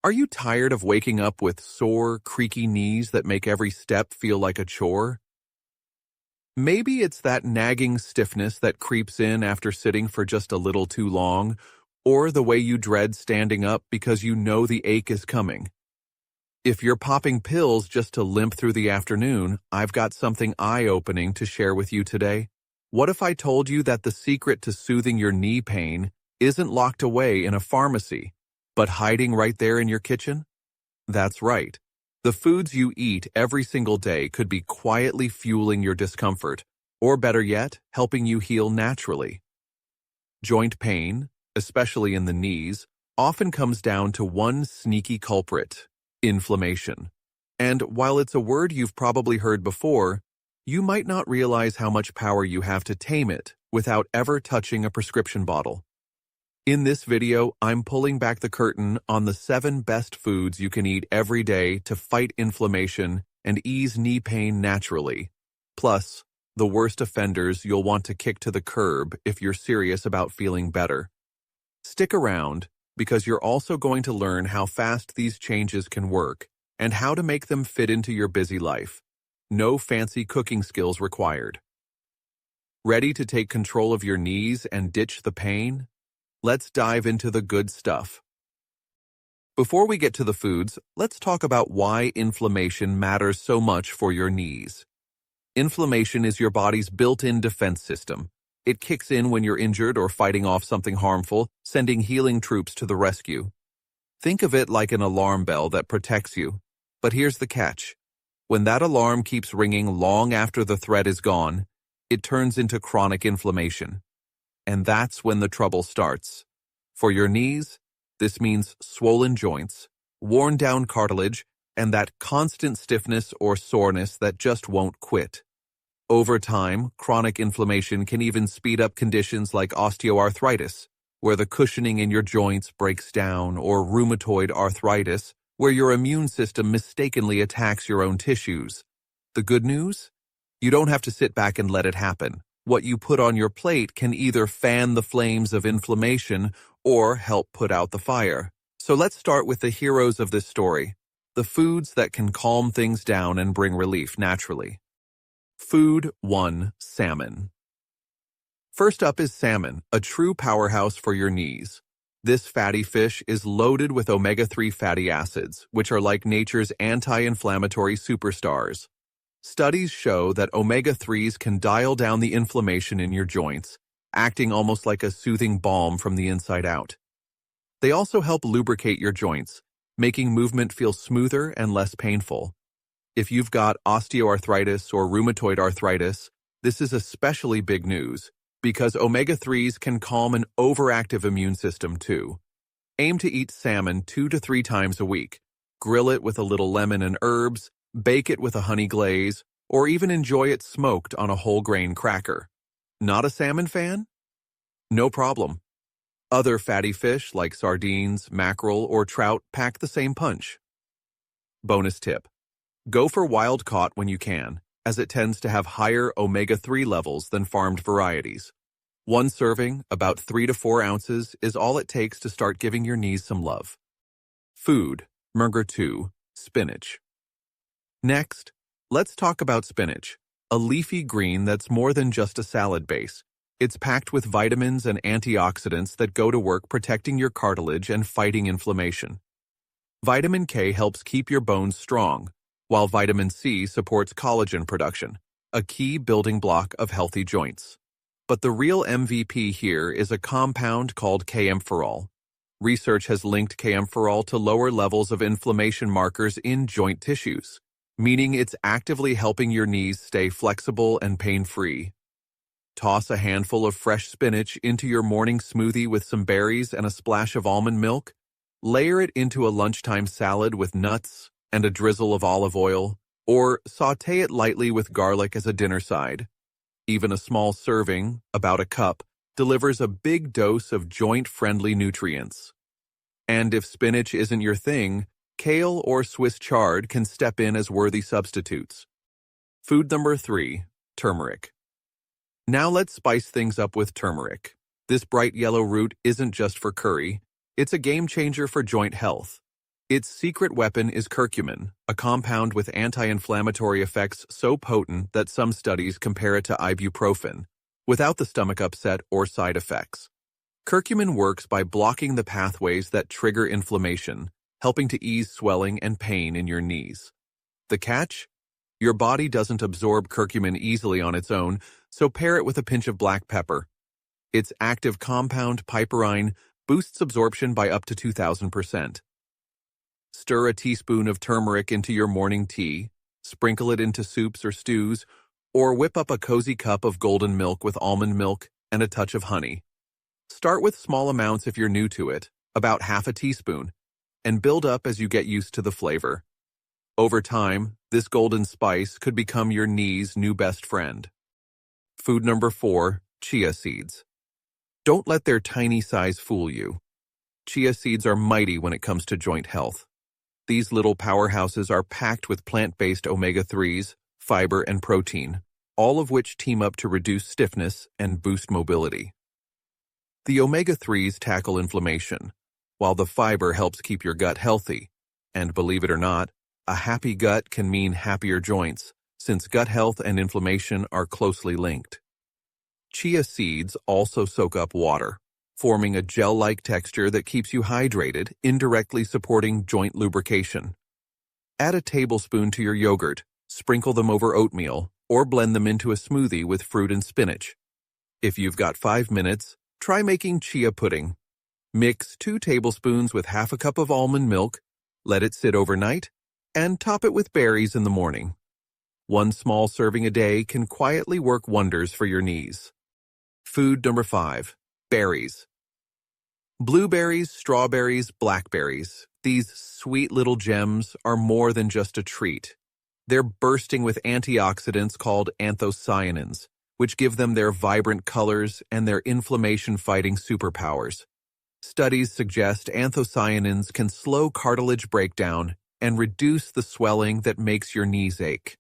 Are you tired of waking up with sore, creaky knees that make every step feel like a chore? Maybe it's that nagging stiffness that creeps in after sitting for just a little too long, or the way you dread standing up because you know the ache is coming. If you're popping pills just to limp through the afternoon, I've got something eye-opening to share with you today. What if I told you that the secret to soothing your knee pain isn't locked away in a pharmacy, but hiding right there in your kitchen? That's right. The foods you eat every single day could be quietly fueling your discomfort, or better yet, helping you heal naturally. Joint pain, especially in the knees, often comes down to one sneaky culprit: inflammation. And while it's a word you've probably heard before, you might not realize how much power you have to tame it without ever touching a prescription bottle. In this video, I'm pulling back the curtain on the 7 best foods you can eat every day to fight inflammation and ease knee pain naturally. Plus, the worst offenders you'll want to kick to the curb if you're serious about feeling better. Stick around, because you're also going to learn how fast these changes can work and how to make them fit into your busy life. No fancy cooking skills required. Ready to take control of your knees and ditch the pain? Let's dive into the good stuff. Before we get to the foods, let's talk about why inflammation matters so much for your knees. Inflammation is your body's built-in defense system. It kicks in when you're injured or fighting off something harmful, sending healing troops to the rescue. Think of it like an alarm bell that protects you. But here's the catch. When that alarm keeps ringing long after the threat is gone, it turns into chronic inflammation. And that's when the trouble starts. For your knees, this means swollen joints, worn-down cartilage, and that constant stiffness or soreness that just won't quit. Over time, chronic inflammation can even speed up conditions like osteoarthritis, where the cushioning in your joints breaks down, or rheumatoid arthritis, where your immune system mistakenly attacks your own tissues. The good news? You don't have to sit back and let it happen. What you put on your plate can either fan the flames of inflammation or help put out the fire. So let's start with the heroes of this story, the foods that can calm things down and bring relief naturally. Food 1. Salmon. First up is salmon, a true powerhouse for your knees. This fatty fish is loaded with omega-3 fatty acids, which are like nature's anti-inflammatory superstars. Studies show that omega-3s can dial down the inflammation in your joints, acting almost like a soothing balm from the inside out. They also help lubricate your joints, making movement feel smoother and less painful. If you've got osteoarthritis or rheumatoid arthritis, this is especially big news, because omega-3s can calm an overactive immune system too. Aim to eat salmon 2 to 3 times a week. Grill it with a little lemon and herbs, bake it with a honey glaze, or even enjoy it smoked on a whole grain cracker. Not a salmon fan? No problem. Other fatty fish like sardines, mackerel, or trout pack the same punch. Bonus tip: go for wild caught when you can, as it tends to have higher omega-3 levels than farmed varieties. One serving, about 3 to 4 ounces, is all it takes to start giving your knees some love. Food, number 2, spinach. Next, let's talk about spinach, a leafy green that's more than just a salad base. It's packed with vitamins and antioxidants that go to work protecting your cartilage and fighting inflammation. Vitamin K helps keep your bones strong, while vitamin C supports collagen production, a key building block of healthy joints. But the real MVP here is a compound called kaempferol. Research has linked kaempferol to lower levels of inflammation markers in joint tissues, meaning it's actively helping your knees stay flexible and pain-free. Toss a handful of fresh spinach into your morning smoothie with some berries and a splash of almond milk. Layer it into a lunchtime salad with nuts and a drizzle of olive oil, or sauté it lightly with garlic as a dinner side. Even a small serving, about a cup, delivers a big dose of joint-friendly nutrients. And if spinach isn't your thing, kale or Swiss chard can step in as worthy substitutes. Food number 3, turmeric. Now let's spice things up with turmeric. This bright yellow root isn't just for curry, it's a game changer for joint health. Its secret weapon is curcumin, a compound with anti-inflammatory effects so potent that some studies compare it to ibuprofen, without the stomach upset or side effects. Curcumin works by blocking the pathways that trigger inflammation, helping to ease swelling and pain in your knees. The catch? Your body doesn't absorb curcumin easily on its own, so pair it with a pinch of black pepper. Its active compound, piperine, boosts absorption by up to 2,000%. Stir a teaspoon of turmeric into your morning tea, sprinkle it into soups or stews, or whip up a cozy cup of golden milk with almond milk and a touch of honey. Start with small amounts if you're new to it, about half a teaspoon, and build up as you get used to the flavor. Over time, this golden spice could become your knee's new best friend. Food number 4, chia seeds. Don't let their tiny size fool you. Chia seeds are mighty when it comes to joint health. These little powerhouses are packed with plant-based omega-3s, fiber, and protein, all of which team up to reduce stiffness and boost mobility. The omega-3s tackle inflammation, while the fiber helps keep your gut healthy. And believe it or not, a happy gut can mean happier joints, since gut health and inflammation are closely linked. Chia seeds also soak up water, forming a gel-like texture that keeps you hydrated, indirectly supporting joint lubrication. Add a tablespoon to your yogurt, sprinkle them over oatmeal, or blend them into a smoothie with fruit and spinach. If you've got 5 minutes, try making chia pudding. Mix 2 tablespoons with half a cup of almond milk, let it sit overnight, and top it with berries in the morning. 1 small serving a day can quietly work wonders for your knees. Food number 5, berries. Blueberries, strawberries, blackberries. These sweet little gems are more than just a treat. They're bursting with antioxidants called anthocyanins, which give them their vibrant colors and their inflammation-fighting superpowers. Studies suggest anthocyanins can slow cartilage breakdown and reduce the swelling that makes your knees ache.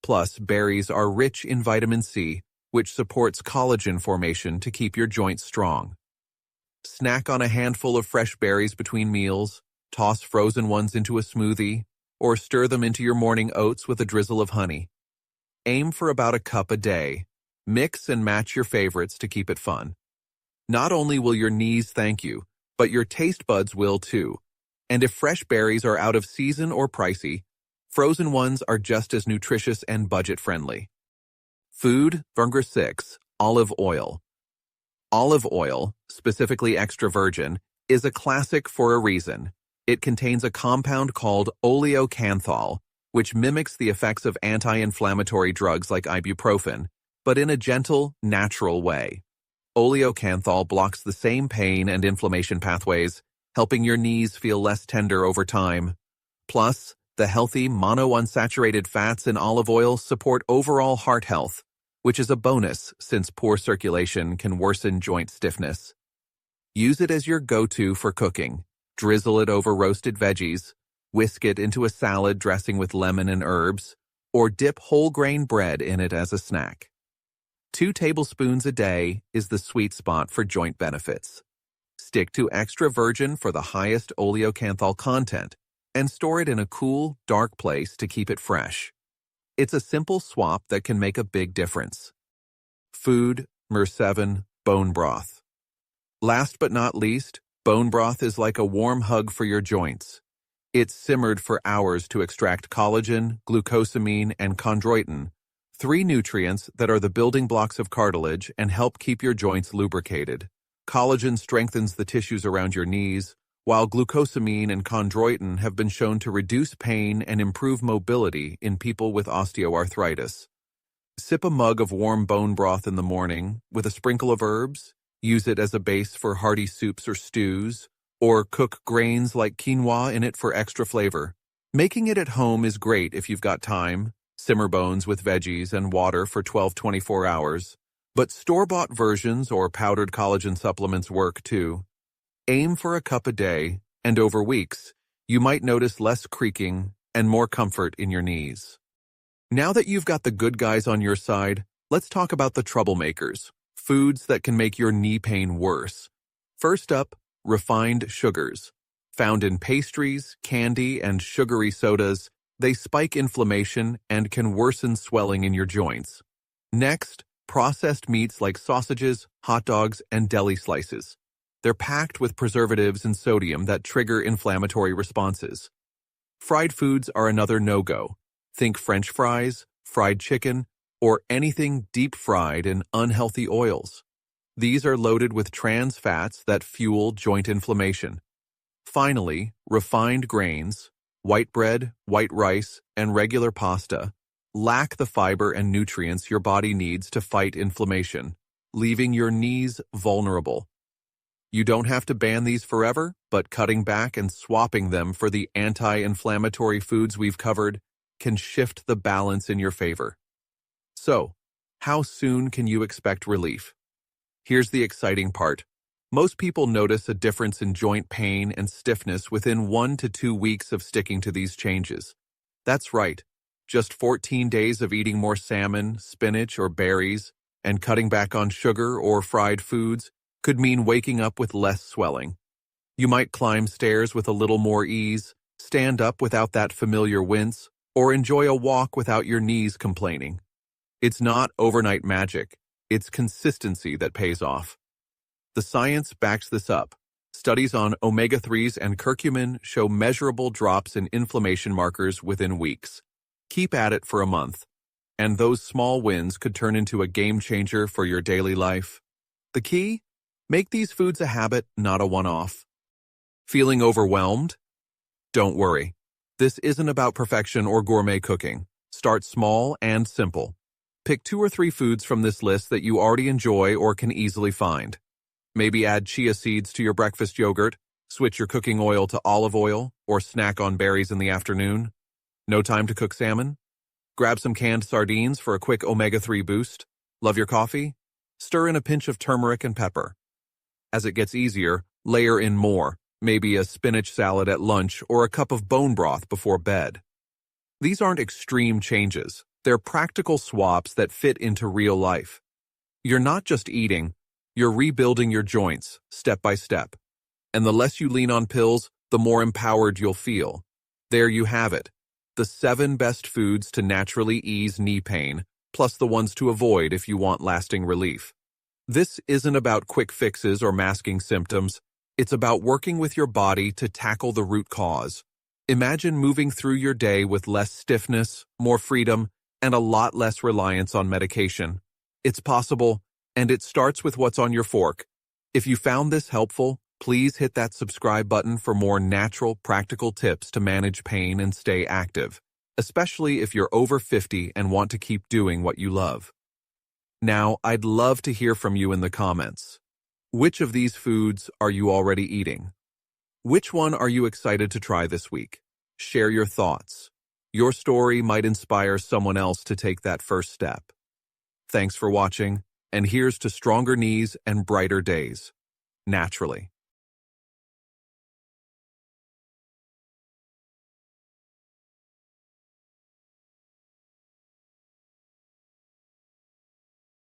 Plus, berries are rich in vitamin C, which supports collagen formation to keep your joints strong. Snack on a handful of fresh berries between meals, toss frozen ones into a smoothie, or stir them into your morning oats with a drizzle of honey. Aim for about a cup a day. Mix and match your favorites to keep it fun. Not only will your knees thank you, but your taste buds will too. And if fresh berries are out of season or pricey, frozen ones are just as nutritious and budget-friendly. Food number 6, olive oil. Olive oil, specifically extra virgin, is a classic for a reason. It contains a compound called oleocanthal, which mimics the effects of anti-inflammatory drugs like ibuprofen, but in a gentle, natural way. Oleocanthal blocks the same pain and inflammation pathways, helping your knees feel less tender over time. Plus, the healthy monounsaturated fats in olive oil support overall heart health, which is a bonus since poor circulation can worsen joint stiffness. Use it as your go-to for cooking. Drizzle it over roasted veggies, whisk it into a salad dressing with lemon and herbs, or dip whole grain bread in it as a snack. 2 tablespoons a day is the sweet spot for joint benefits. Stick to extra virgin for the highest oleocanthal content, and store it in a cool, dark place to keep it fresh. It's a simple swap that can make a big difference. Food number 7, bone broth. Last but not least, bone broth is like a warm hug for your joints. It's simmered for hours to extract collagen, glucosamine, and chondroitin, 3 nutrients that are the building blocks of cartilage and help keep your joints lubricated. Collagen strengthens the tissues around your knees, while glucosamine and chondroitin have been shown to reduce pain and improve mobility in people with osteoarthritis. Sip a mug of warm bone broth in the morning with a sprinkle of herbs, use it as a base for hearty soups or stews, or cook grains like quinoa in it for extra flavor. Making it at home is great if you've got time. Simmer bones with veggies and water for 12-24 hours. But store-bought versions or powdered collagen supplements work too. Aim for a cup a day, and over weeks, you might notice less creaking and more comfort in your knees. Now that you've got the good guys on your side, let's talk about the troublemakers, foods that can make your knee pain worse. First up, refined sugars. Found in pastries, candy, and sugary sodas, they spike inflammation and can worsen swelling in your joints. Next, processed meats like sausages, hot dogs, and deli slices. They're packed with preservatives and sodium that trigger inflammatory responses. Fried foods are another no-go. Think French fries, fried chicken, or anything deep-fried in unhealthy oils. These are loaded with trans fats that fuel joint inflammation. Finally, refined grains, white bread, white rice, and regular pasta lack the fiber and nutrients your body needs to fight inflammation, leaving your knees vulnerable. You don't have to ban these forever, but cutting back and swapping them for the anti-inflammatory foods we've covered can shift the balance in your favor. So, how soon can you expect relief? Here's the exciting part. Most people notice a difference in joint pain and stiffness within 1 to 2 weeks of sticking to these changes. That's right. Just 14 days of eating more salmon, spinach, or berries, and cutting back on sugar or fried foods could mean waking up with less swelling. You might climb stairs with a little more ease, stand up without that familiar wince, or enjoy a walk without your knees complaining. It's not overnight magic. It's consistency that pays off. The science backs this up. Studies on omega-3s and curcumin show measurable drops in inflammation markers within weeks. Keep at it for a month, and those small wins could turn into a game changer for your daily life. The key? Make these foods a habit, not a one-off. Feeling overwhelmed? Don't worry. This isn't about perfection or gourmet cooking. Start small and simple. Pick 2 or 3 foods from this list that you already enjoy or can easily find. Maybe add chia seeds to your breakfast yogurt, switch your cooking oil to olive oil, or snack on berries in the afternoon. No time to cook salmon? Grab some canned sardines for a quick omega-3 boost. Love your coffee? Stir in a pinch of turmeric and pepper. As it gets easier, layer in more, maybe a spinach salad at lunch or a cup of bone broth before bed. These aren't extreme changes. They're practical swaps that fit into real life. You're not just eating, you're rebuilding your joints, step by step. And the less you lean on pills, the more empowered you'll feel. There you have it. The 7 best foods to naturally ease knee pain, plus the ones to avoid if you want lasting relief. This isn't about quick fixes or masking symptoms. It's about working with your body to tackle the root cause. Imagine moving through your day with less stiffness, more freedom, and a lot less reliance on medication. It's possible, and it starts with what's on your fork. If you found this helpful, please hit that subscribe button for more natural, practical tips to manage pain and stay active, especially if you're over 50 and want to keep doing what you love. Now, I'd love to hear from you in the comments. Which of these foods are you already eating? Which one are you excited to try this week? Share your thoughts. Your story might inspire someone else to take that first step. Thanks for watching, and here's to stronger knees and brighter days. Naturally.